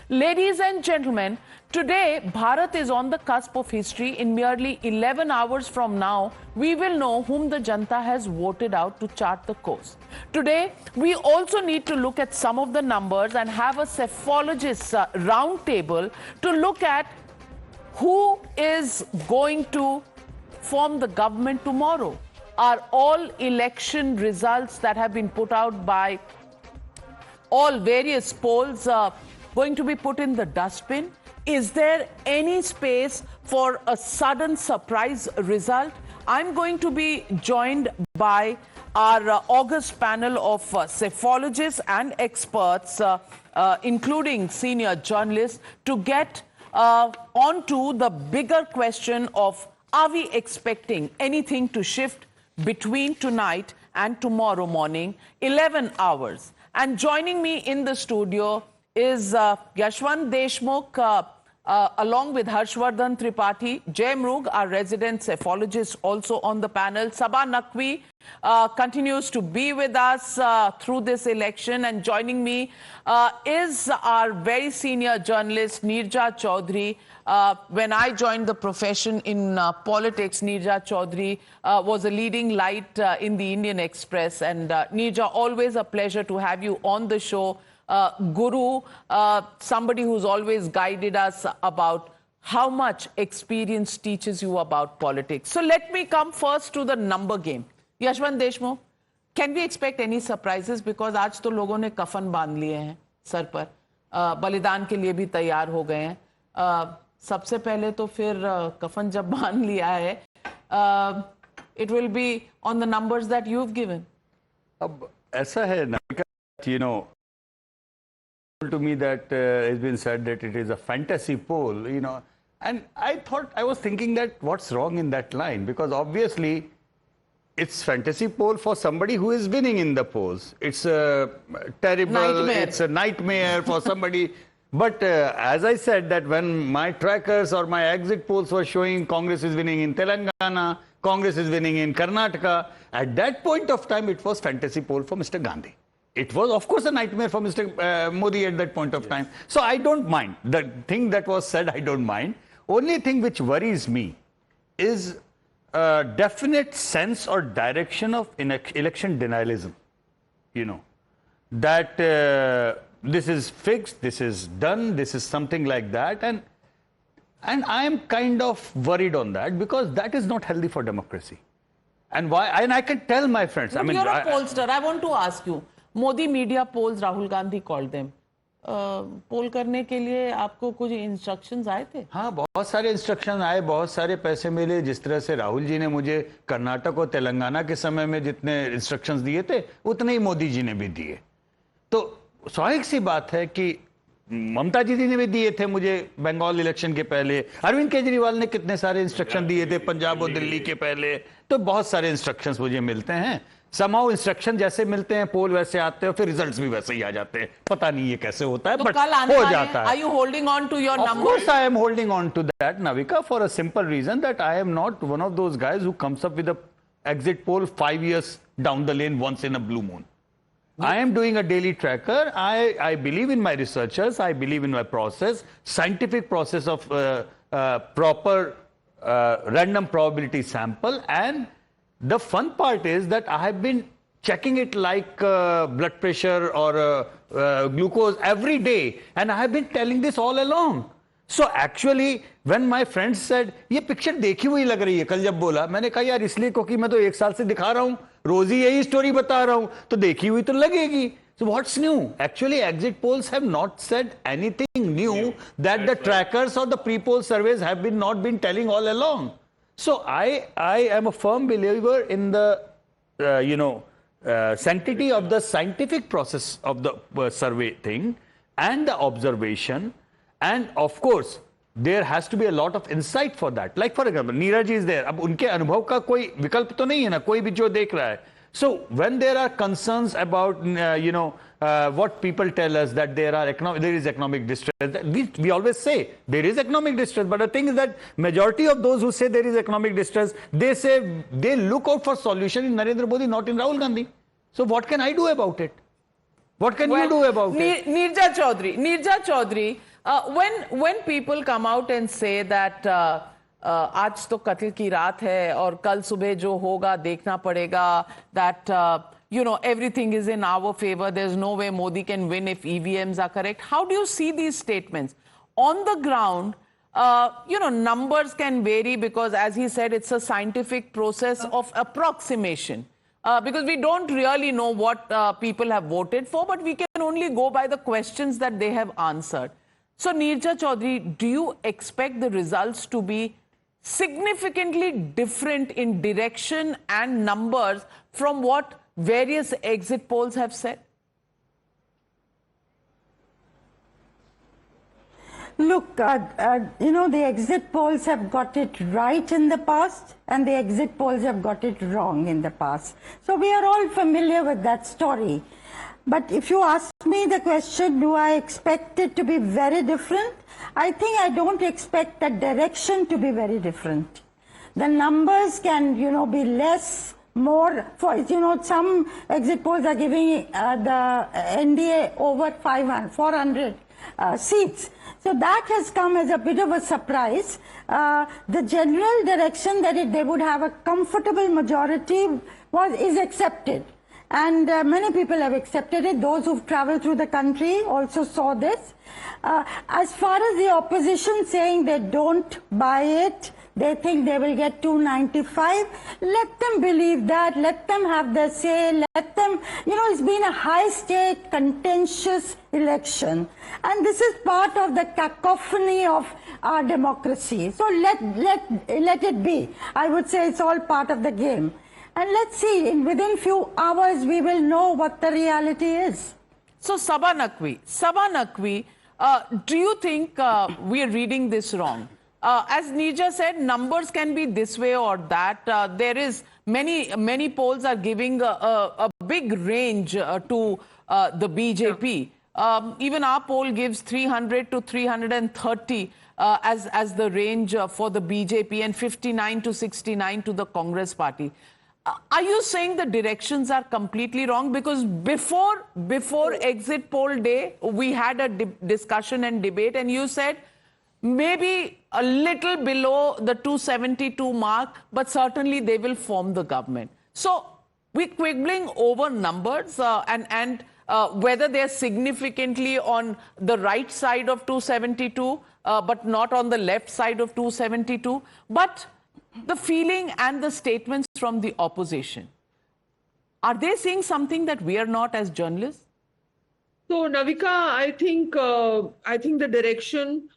Ladies and gentlemen, today Bharat is on the cusp of history. In merely 11 hours from now, we will know whom the Janta has voted out to chart the course. Today, we also need to look at some of the numbers and have a cephalogist round table to look at who is going to form the government tomorrow. Are all election results that have been put out by all various polls going to be put in the dustbin? Is there any space for a sudden surprise result? I'm going to be joined by our august panel of cephalogists and experts, including senior journalists, to get onto the bigger question of, are we expecting anything to shift between tonight and tomorrow morning, 11 hours? And joining me in the studio is Yashwant Deshmukh, along with Harshvardhan Tripathi, Jay Mrug, our resident cephalogist, also on the panel. Sabah Naqvi continues to be with us through this election. And joining me is our very senior journalist, Neerja Chaudhary. When I joined the profession in politics, Neerja Chaudhary was a leading light in the Indian Express. And Neerja, always a pleasure to have you on the show. Guru, somebody who's always guided us about how much experience teaches you about politics. So let me come first to the number game. Yashwant Deshmukh, can we expect any surprises? Because आज तो लोगों ने कफन बांध लिए हैं sir पर, बलिदान के लिए भी तैयार हो गए हैं. सबसे पहले तो फिर कफन जब बांध लिया है, it will be on the numbers that you've given. अब ऐसा है Navika, you know, to me that has been said that it is a fantasy poll, you know, and I was thinking that what's wrong in that line, because obviously it's fantasy poll for somebody who is winning in the polls. It's a terrible nightmare. It's a nightmare for somebody. But as I said, that when my trackers or my exit polls were showing Congress is winning in Telangana, Congress is winning in Karnataka, at that point of time it was fantasy poll for Mr. Gandhi. It was, of course, a nightmare for Mr. Modi at that point of time. So I don't mind. The thing that was said, I don't mind. Only thing which worries me is a definite sense or direction of election denialism. You know, that this is fixed, this is done, this is something like that. And I am kind of worried on that, because that is not healthy for democracy. And why? And I can tell my friends. But you're a pollster. I want to ask you. Modi media polls, Rahul Gandhi called them. पोल करने के लिए आपको कुछ instructions आए थे? हाँ, बहुत सारे इंस्ट्रक्शन आए, बहुत सारे पैसे मिले. जिस तरह से राहुल जी ने मुझे कर्नाटक और तेलंगाना के समय में जितने इंस्ट्रक्शंस दिए थे, उतने ही मोदी जी ने भी दिए. तो स्वाभाविक सी बात है कि ममता जी ने भी दिए थे मुझे बंगाल इलेक्शन के पहले. अरविंद केजरीवाल ने कितने सारे इंस्ट्रक्शन दिए थे पंजाब और दिल्ली के पहले. तो बहुत सारे इंस्ट्रक्शंस मुझे मिलते हैं. समाओ इंस्ट्रक्शन जैसे मिलते हैं, पोल वैसे आते हैं, फिर रिजल्ट्स भी वैसे ही आ जाते हैं. पता नहीं ये कैसे होता है, बट हो जाता है. Are you holding on to your numbers? Of course I am holding on to that, Navika, for a simple reason that I am not one of those guys who comes up with a exit poll 5 years down the lane once in a blue moon. I am doing a daily tracker. I believe in my researchers. I believe in my process, scientific process of proper random probability sample. And the fun part is that I have been checking it like blood pressure or glucose every day. And I have been telling this all along. So actually, when my friends said, ये picture देखी हुई लग रही है, कल जब बोला, मैंने कहा यार इसलिए क्योंकि मैं तो 1 साल से दिखा रहा हूँ, रोज ही यही स्टोरी बता रहा हूँ, तो देखी हुई तो लगेगी. So what's new? Actually, exit polls have not said anything new that the trackers or the pre-poll surveys have not been telling all along. So I am a firm believer in the sanctity of the scientific process of the survey thing and the observation. And of course, there has to be a lot of insight for that. Like for example, Neeraj is there. अब उनके अनुभव का कोई विकल्प तो नहीं है ना, कोई भी जो देख रहा है. So when there are concerns about what people tell us that there is economic distress, we always say there is economic distress. But the thing is that majority of those who say there is economic distress, they say they look out for solution in Narendra Modi, not in Rahul Gandhi. So what can I do about it? What can you do about it? Nirja Chaudhary, when people come out and say that आज तो कत्ल की रात है और कल सुबह जो होगा देखना पड़ेगा, that everything is in our favor, there's no way Modi can win if EVMs are correct. How do you see these statements? On the ground, numbers can vary because, as he said, it's a scientific process of approximation. Because we don't really know what people have voted for, but we can only go by the questions that they have answered. So, Nirja Chaudhary, do you expect the results to be significantly different in direction and numbers from what various exit polls have said? Look, the exit polls have got it right in the past and the exit polls have got it wrong in the past. So we are all familiar with that story. But if you ask me the question, do I expect it to be very different? I think I don't expect the direction to be very different. The numbers can, be less, more. For some exit polls are giving the NDA over 400 seats. So that has come as a bit of a surprise. The general direction that they would have a comfortable majority is accepted. And many people have accepted it. Those who've traveled through the country also saw this. As far as the opposition saying they don't buy it, they think they will get 295. Let them believe that. Let them have their say. Let them, it's been a high-stake, contentious election. And this is part of the cacophony of our democracy. So let it be. I would say it's all part of the game. And let's see, within few hours, we will know what the reality is. So, Saba Naqvi, do you think we are reading this wrong? As Nirja said, numbers can be this way or that. There is many polls are giving a big range to the BJP. Even our poll gives 300 to 330 as the range for the BJP and 59 to 69 to the Congress party. Are you saying the directions are completely wrong? Because before exit poll day, we had a discussion and debate, and you said maybe a little below the 272 mark, but certainly they will form the government. So we're quibbling over numbers and whether they're significantly on the right side of 272, but not on the left side of 272. But the feeling and the statements from the opposition, are they saying something that we are not as journalists? So, Navika, I think the direction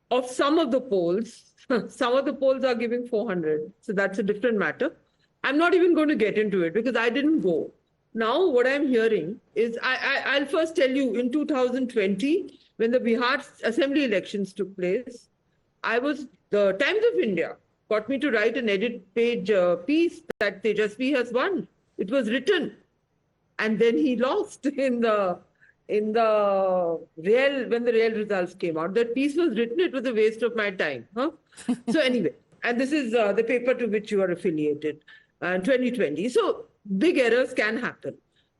of some of the polls are giving 400. So that's a different matter. I'm not even going to get into it because I didn't go. Now, what I'm hearing is, I'll first tell you, in 2020, when the Bihar assembly elections took place, the Times of India got me to write an edit page piece that Tejasvi has won. It was written. And then he lost when the real results came out. That piece was written, it was a waste of my time. So anyway, and this is the paper to which you are affiliated, 2020. So big errors can happen.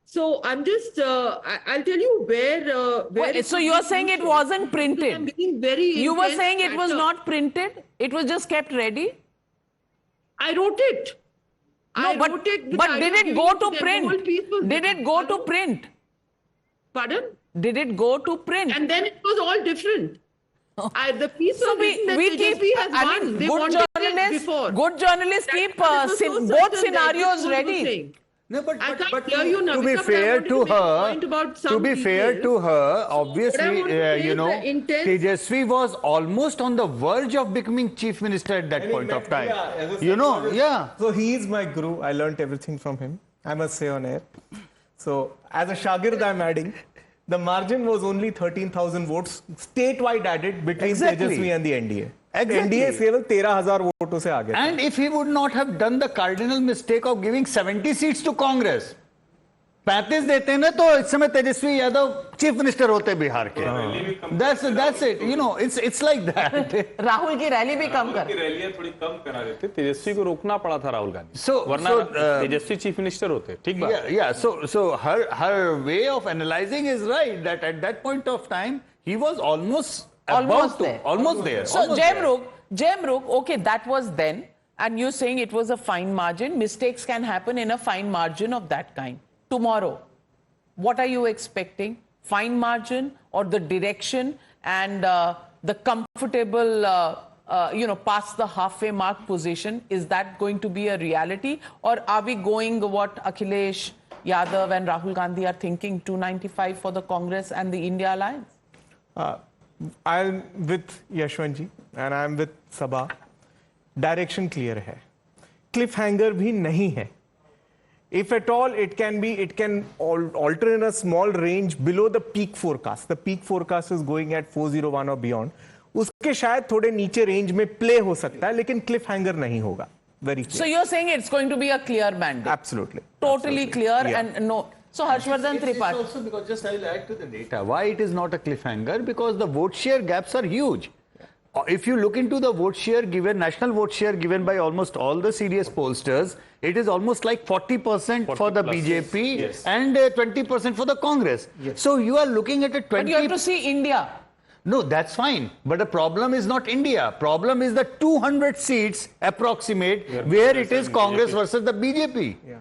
So I'm just, I'll tell you where so you're saying it wasn't printed? I'm being very You were saying it was not printed? It was just kept ready? I wrote it. No, but did it go to print? Did it go to print? Pardon? Did it go to print? And then it was all different. The piece So of good journalists keep both scenarios ready. No, but hear you, to be Navika, fair to her, details. obviously, Tejasvi was almost on the verge of becoming chief minister at that point of time. So he is my guru. I learnt everything from him, I must say on air. So as a Shagird, I'm adding, the margin was only 13,000 votes statewide added between Tejasvi and the NDA. Exactly. NDA केवल 13,000 वोटों से आगे था. And if he would not have done the cardinal mistake of giving 70 seats to Congress, 35 देते हैं ना तो इस समय तेजस्वी यादव चीफ मिनिस्टर होते बिहार के. That's it. You know, it's like that. Rahul की रैली भी कम कर. रैलियां थोड़ी कम करा देते. तेजस्वी को रोकना पड़ा था राहुल गांधी. वरना तेजस्वी चीफ मिनिस्टर होते. ठीक बात. Yeah. So her way of analyzing is right. That at that point of time he was almost there. So Jem Rook, okay, that was then, and you're saying it was a fine margin. Mistakes can happen in a fine margin of that kind. Tomorrow, what are you expecting? Fine margin or the direction and the comfortable, past the halfway mark position? Is that going to be a reality? Or are we going what Akhilesh Yadav and Rahul Gandhi are thinking, 295 for the Congress and the India Alliance? I'm with Yashwant and I'm with Sabha. Direction clear है. Cliffhanger भी नहीं है. If at all, it can alter in a small range below the peak forecast. The peak forecast is going at 401 or beyond. उसके शायद थोड़े नीचे range में play हो सकता है, लेकिन cliffhanger नहीं होगा. Very clear. So you're saying it's going to be a clear mandate? Absolutely. Totally clear Yeah. and no. So Harshvardhan It's Tripathi. also because just I'll add to the data. Why it is not a cliffhanger? Because the vote share gaps are huge. If you look into the vote share given, national vote share given by almost all the serious pollsters, it is almost like 40% for the plus, BJP yes. and 20% for the Congress. Yes. So you are looking at a 20. But you have to see India. No, that's fine. But the problem is not India. Problem is the 200 seats approximate where it is Congress versus the BJP. Yeah.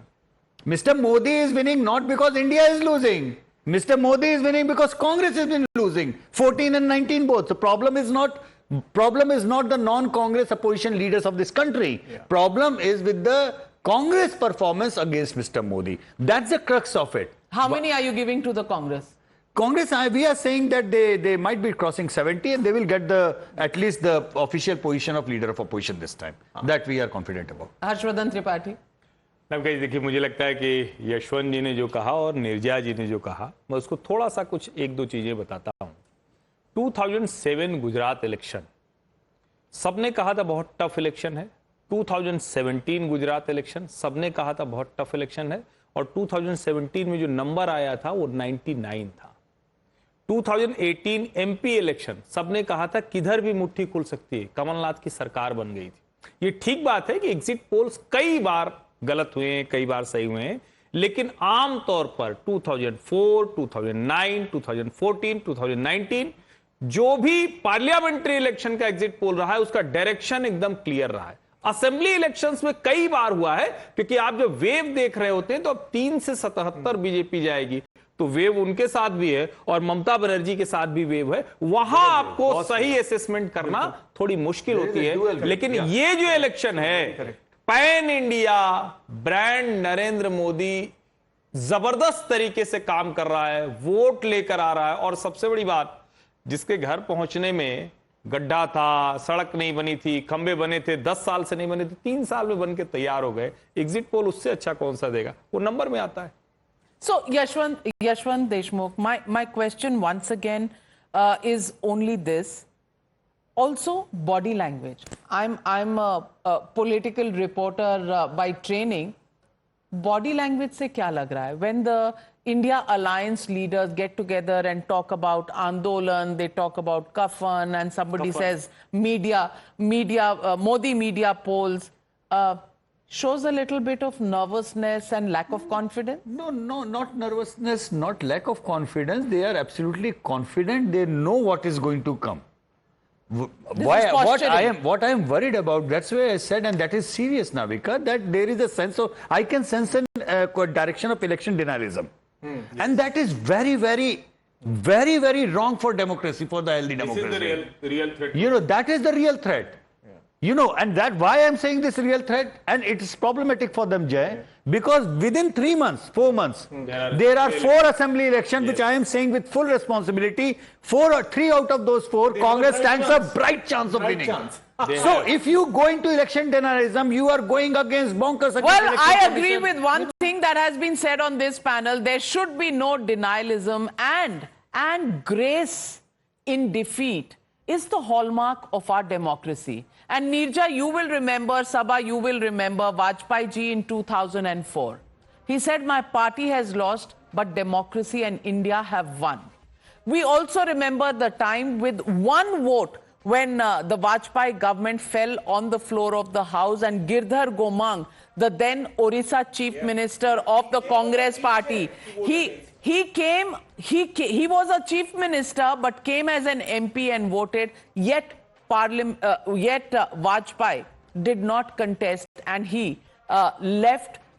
Mr. Modi is winning not because India is losing. Mr. Modi is winning because Congress has been losing. 14 and 19 both. The problem is not the non-Congress opposition leaders of this country. Yeah. Problem is with the Congress performance against Mr. Modi. That's the crux of it. How many are you giving to the Congress? Congress, we are saying that they might be crossing 70 and they will get at least the official position of leader of opposition this time. That we are confident about. Harshvardhan Tripathi. नवका जी देखिए, मुझे लगता है कि यशवंत जी ने जो कहा और निर्जया जी ने जो कहा, मैं उसको थोड़ा सा कुछ एक दो चीजें बताता हूं. 2007 गुजरात इलेक्शन, सबने कहा था बहुत टफ इलेक्शन है. 2017 गुजरात इलेक्शन, सबने कहा था बहुत टफ इलेक्शन है. और 2017 में जो नंबर आया था वो 99 था. 2018 एमपी इलेक्शन, सबने कहा था किधर भी मुट्ठी खुल सकती है, कमलनाथ की सरकार बन गई थी. ये ठीक बात है कि एग्जिट पोल्स कई बार गलत हुए हैं, कई बार सही हुए हैं, लेकिन आमतौर पर 2004, 2009, 2014, 2019 जो भी पार्लियामेंट्री इलेक्शन का एग्जिट पोल रहा है उसका डायरेक्शन एकदम क्लियर रहा है. असेंबली इलेक्शंस में कई बार हुआ है, क्योंकि आप जब वेव देख रहे होते हैं तो अब 3 से 77 बीजेपी जाएगी, तो वेव उनके साथ भी है और ममता बनर्जी के साथ भी वेव है. वहां आपको सही असेसमेंट करना थोड़ी मुश्किल होती है. लेकिन ये जो इलेक्शन है, pan India brand Narendra Modi जबरदस्त तरीके से काम कर रहा है, वोट लेकर आ रहा है. और सबसे बड़ी बात, जिसके घर पहुंचने में गड्ढा था, सड़क नहीं बनी थी, खंबे बने थे, 10 साल से नहीं बने थे, 3 साल में बन के तैयार हो गए. एग्जिट पोल उससे अच्छा कौन सा देगा? वो नंबर में आता है. So Yashwant Deshmukh, my question once again is only this. Also, body language. I'm a political reporter by training. Body language se kya lag raha hai? When the India Alliance leaders get together and talk about Andolan, they talk about Kafan, and somebody says Modi media polls, shows a little bit of nervousness and lack of confidence? No, not nervousness, not lack of confidence. They are absolutely confident. They know what is going to come. What I am worried about, that's why I said, and that is serious, Navika, that there is a sense of, I can sense a direction of election denialism. Yes. And that is very, very, very, very wrong for democracy, for the healthy democracy. This is the real threat. You know, that is the real threat. You know, and that why I'm saying this real threat, and it is problematic for them, Jay, because within 3 months, 4 months, there are 4 assembly elections, which I am saying with full responsibility. 3 out of those 4, Congress stands a bright chance of winning. So if you go into election denialism, you are going against bonkers. Well, I agree with one thing that has been said on this panel. There should be no denialism, and grace in defeat is the hallmark of our democracy. And Nirja, you will remember, Sabha, you will remember Vajpayee ji in 2004. He said, my party has lost but democracy and India have won. We also remember the time with one vote when the Vajpayee government fell on the floor of the House and Girdhar Gomang, the then Orissa Chief Minister of the Congress Party, he was a Chief Minister but came as an MP and voted, yet Vajpayee did not contest and he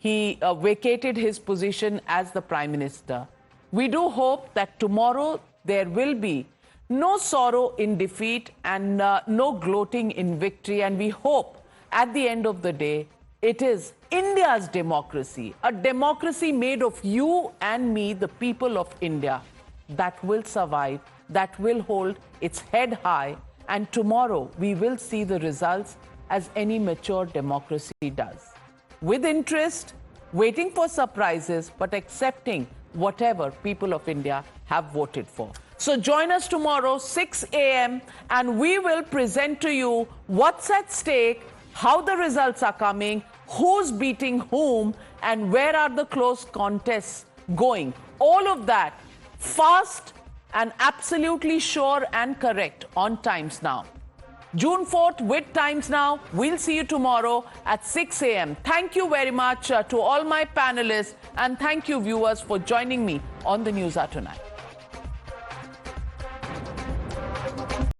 vacated his position as the Prime Minister. We do hope that tomorrow there will be no sorrow in defeat and no gloating in victory. And we hope at the end of the day, it is India's democracy, a democracy made of you and me, the people of India, that will survive, that will hold its head high. And tomorrow we will see the results as any mature democracy does. With interest, waiting for surprises, but accepting whatever people of India have voted for. So join us tomorrow, 6 a.m., and we will present to you what's at stake, how the results are coming, who's beating whom, and where are the close contests going. All of that fast and absolutely sure and correct on Times Now. June 4th with Times Now. We'll see you tomorrow at 6 a.m. Thank you very much to all my panelists, and thank you, viewers, for joining me on the News Hour tonight.